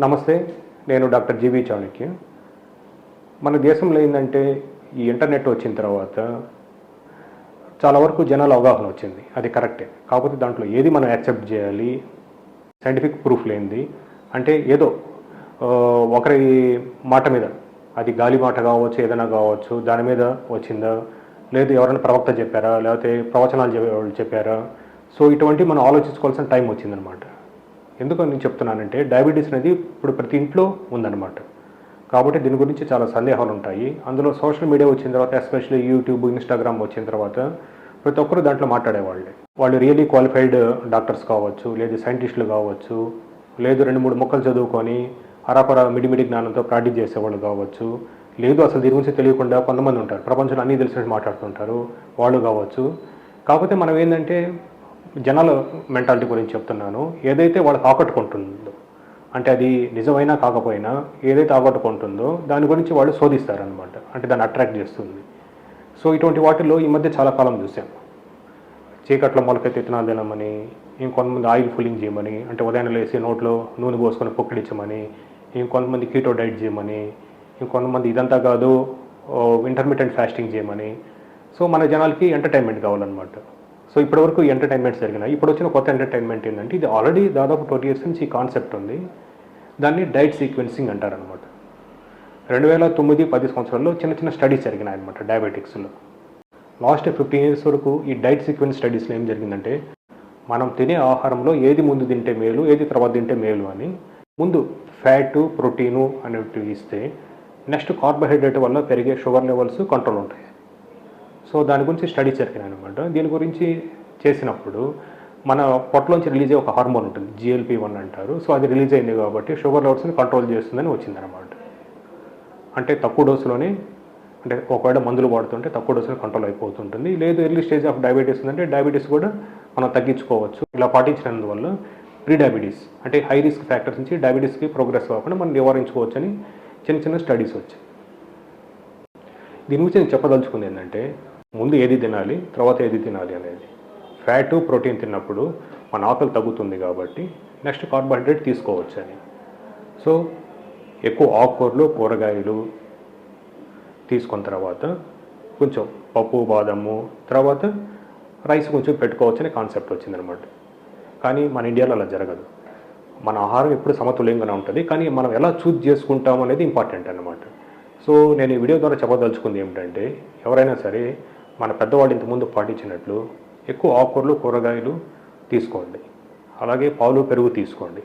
నమస్తే, నేను డాక్టర్ జీవి చాణక్య. మన దేశంలో ఏంటంటే ఈ ఇంటర్నెట్ వచ్చిన తర్వాత చాలా వరకు జనాల అవగాహన వచ్చింది. అది కరెక్టే. కాకపోతే దాంట్లో ఏది మనం యాక్సెప్ట్ చేయాలి, సైంటిఫిక్ ప్రూఫ్ లేనిది అంటే ఏదో ఒకరి మాట మీద, అది గాలి మాట కావచ్చు, ఏదైనా కావచ్చు, దాని మీద వచ్చిందా, లేదు ఎవరైనా ప్రవక్త చెప్పారా, లేకపోతే ప్రవచనాలు వాళ్ళు చెప్పారా. సో ఇటువంటి మనం ఆలోచించుకోవాల్సిన టైం వచ్చిందనమాట. ఎందుకు నేను చెప్తున్నానంటే డయాబెటీస్ అనేది ఇప్పుడు ప్రతి ఇంట్లో ఉందన్నమాట. కాబట్టి దీని గురించి చాలా సందేహాలు ఉంటాయి. అందులో సోషల్ మీడియా వచ్చిన తర్వాత, ఎస్పెషల్లీ యూట్యూబ్, ఇన్స్టాగ్రామ్ వచ్చిన తర్వాత ప్రతి ఒక్కరు దాంట్లో మాట్లాడేవాళ్ళే. వాళ్ళు రియలీ క్వాలిఫైడ్ డాక్టర్స్ కావచ్చు, లేదు సైంటిస్టులు కావచ్చు, లేదు 2-3 మొక్కలు చదువుకొని అరాపర మిడిమిడి జ్ఞానంతో ప్రాక్టీస్ చేసేవాళ్ళు కావచ్చు, లేదు అసలు దీని గురించి తెలియకుండా కొంతమంది ఉంటారు, ప్రపంచంలో అన్నీ తెలిసినట్టు మాట్లాడుతుంటారు, వాళ్ళు కావచ్చు. కాకపోతే మనం ఏంటంటే జనాల మెంటాలిటీ గురించి చెప్తున్నాను. ఏదైతే వాళ్ళకి ఆకట్టుకుంటుందో, అంటే అది నిజమైనా కాకపోయినా ఏదైతే ఆకట్టుకుంటుందో దాని గురించి వాళ్ళు శోధిస్తారనమాట. అంటే దాన్ని అట్రాక్ట్ చేస్తుంది. సో ఇటువంటి వాటిల్లో ఈ మధ్య చాలా కాలం చూసాం. చీకట్లో మొలకెత్తి విత్తనాలు తినమని, ఇంకొంతమంది ఆయిల్ ఫుల్లింగ్ చేయమని, అంటే ఉదయం లేసి నోట్లో నూనె పోసుకొని పొక్కిడించమని, ఇంకొంతమంది కీటో డైట్ చేయమని, ఇంకొంతమంది ఇదంతా కాదు ఇంటర్మీడియట్ ఫాస్టింగ్ చేయమని. సో మన జనాలకి ఎంటర్టైన్మెంట్ కావాలన్నమాట. సో ఇప్పటివరకు ఈ ఎంటర్టైన్మెంట్స్ జరిగినాయి. ఇప్పుడు వచ్చిన కొత్త ఎంటర్టైన్మెంట్ ఏంటంటే, ఇది ఆల్రెడీ దాదాపు 20 years నుంచి ఈ కాన్సెప్ట్ ఉంది. దాన్ని డైట్ సీక్వెన్సింగ్ అంటారనమాట. 2009-10 సంవత్సరాల్లో చిన్న చిన్న స్టడీస్ జరిగినాయి అనమాట డయాబెటిక్స్లో. లాస్ట్ 15 years వరకు ఈ డైట్ సీక్వెన్స్ స్టడీస్లో ఏం జరిగిందంటే, మనం తినే ఆహారంలో ఏది ముందు తింటే మేలు, ఏది తర్వాత తింటే మేలు అని ముందు ఫ్యాటు, ప్రోటీను అనేటివి ఇస్తే, నెక్స్ట్ కార్బోహైడ్రేట్ వల్ల పెరిగే షుగర్ లెవెల్స్ కంట్రోల్ ఉంటాయి. సో దాని గురించి స్టడీస్ జరిగినాయి అనమాట. దీని గురించి చేసినప్పుడు మన పొట్టలోంచి రిలీజ్ అయ్యే ఒక హార్మోన్ ఉంటుంది, GLP-1 అంటారు. సో అది రిలీజ్ అయింది కాబట్టి షుగర్ లెవెల్స్ని కంట్రోల్ చేస్తుందని వచ్చిందనమాట. అంటే తక్కువ డోసులోనే, అంటే ఒకవేళ మందులు వాడుతుంటే తక్కువ డోసులో కంట్రోల్ అయిపోతుంటుంది. లేదు ఎర్లీ స్టేజ్ ఆఫ్ డయాబెటీస్ ఉందంటే డయాబెటీస్ కూడా మనం తగ్గించుకోవచ్చు. ఇలా పాటించినందువల్ల ప్రీ డయాబెటీస్, అంటే హై రిస్క్ ఫ్యాక్టర్స్ నుంచి డయాబెటీస్కి ప్రోగ్రెస్ కాకుండా మనం నివారించుకోవచ్చు అని చిన్న చిన్న స్టడీస్ వచ్చాయి. దీని గురించి నేను చెప్పదలుచుకుంది ఏంటంటే, ముందు ఏది తినాలి, తర్వాత ఏది తినాలి అనేది. ఫ్యాటు, ప్రోటీన్ తిన్నప్పుడు మన ఆకలి తగ్గుతుంది కాబట్టి నెక్స్ట్ కార్బోహైడ్రేట్ తీసుకోవచ్చు అని. సో ఎక్కువ ఆకుకూరలు, కూరగాయలు తీసుకున్న తర్వాత కొంచెం పప్పు, బాదము, తర్వాత రైస్ కొంచెం పెట్టుకోవచ్చు అనే కాన్సెప్ట్ వచ్చిందనమాట. కానీ మన ఇండియాలో అలా జరగదు. మన ఆహారం ఎప్పుడు సమతుల్యంగానే ఉంటుంది, కానీ మనం ఎలా చూజ్ చేసుకుంటాం అనేది ఇంపార్టెంట్ అన్నమాట. సో నేను ఈ వీడియో ద్వారా చెప్పదలుచుకుంది ఏమిటంటే, ఎవరైనా సరే మన పెద్దవాళ్ళు ఇంతకుముందు పాటించినట్లు ఎక్కువ ఆకుకూరలు, కూరగాయలు తీసుకోండి. అలాగే పాలు, పెరుగు తీసుకోండి.